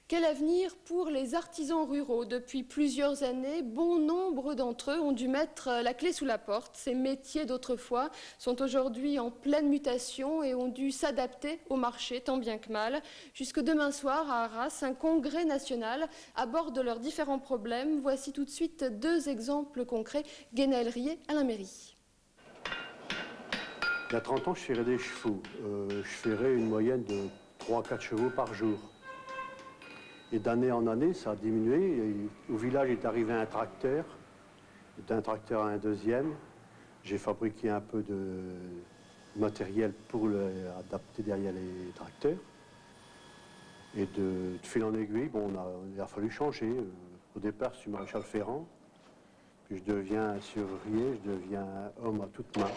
Quel avenir pour les artisans ruraux? Depuis plusieurs années, bon nombre d'entre eux ont dû mettre la clé sous la porte. Ces métiers d'autrefois sont aujourd'hui en pleine mutation et ont dû s'adapter au marché tant bien que mal. Jusque demain soir à Arras, un congrès national aborde leurs différents problèmes. Voici tout de suite deux exemples concrets. Guénel Riet à la mairie. Il y a 30 ans, je ferais des chevaux. Je ferais une moyenne de 3 à 4 chevaux par jour. Et d'année en année, ça a diminué. Et au village est arrivé un tracteur. D'un tracteur à un deuxième. J'ai fabriqué un peu de matériel pour adapter derrière les tracteurs. Et de fil en aiguille, bon, il a fallu changer. Au départ, je suis maréchal ferrant. Puis je deviens serrurier, je deviens homme à toute main.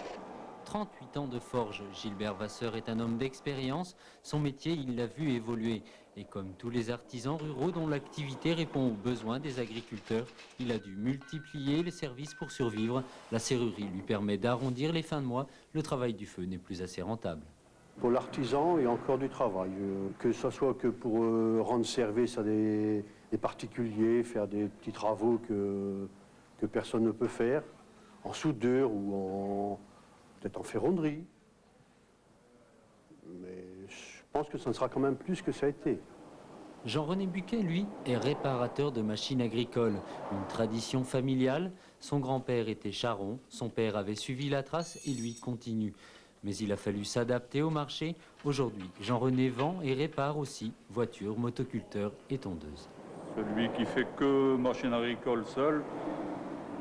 38 ans de forge, Gilbert Vasseur est un homme d'expérience. Son métier, il l'a vu évoluer. Et comme tous les artisans ruraux dont l'activité répond aux besoins des agriculteurs, il a dû multiplier les services pour survivre. La serrurerie lui permet d'arrondir les fins de mois. Le travail du feu n'est plus assez rentable. Pour l'artisan, il y a encore du travail. Que ce soit que pour rendre service à des particuliers, faire des petits travaux que personne ne peut faire, en soudure ou peut-être en ferronnerie. Mais je pense que ça ne sera quand même plus que ça a été. Jean-René Buquet, lui, est réparateur de machines agricoles. Une tradition familiale. Son grand-père était charron, son père avait suivi la trace et lui continue. Mais il a fallu s'adapter au marché. Aujourd'hui, Jean-René vend et répare aussi voitures, motoculteurs et tondeuses. Celui qui fait que machine agricole seul,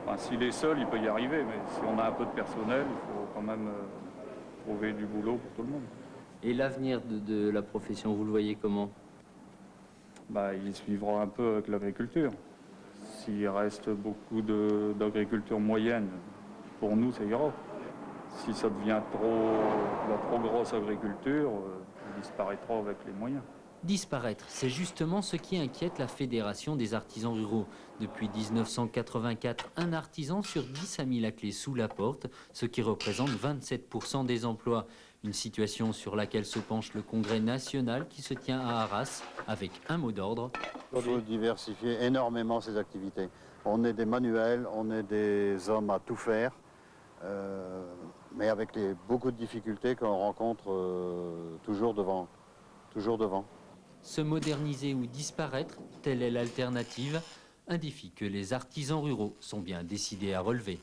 enfin, s'il est seul, il peut y arriver. Mais si on a un peu de personnel, il faut quand même trouver du boulot pour tout le monde. Et l'avenir de la profession, vous le voyez comment? Il suivra un peu avec l'agriculture. S'il reste beaucoup d'agriculture moyenne, pour nous, ça ira. Si ça devient la trop grosse agriculture, il disparaîtra avec les moyens. Disparaître, c'est justement ce qui inquiète la Fédération des artisans ruraux. Depuis 1984, un artisan sur 10 a mis la clé sous la porte, ce qui représente 27% des emplois. Une situation sur laquelle se penche le congrès national qui se tient à Arras, avec un mot d'ordre. Il faut diversifier énormément ces activités. On est des manuels, on est des hommes à tout faire, mais avec beaucoup de difficultés qu'on rencontre toujours devant. Se moderniser ou disparaître, telle est l'alternative, un défi que les artisans ruraux sont bien décidés à relever.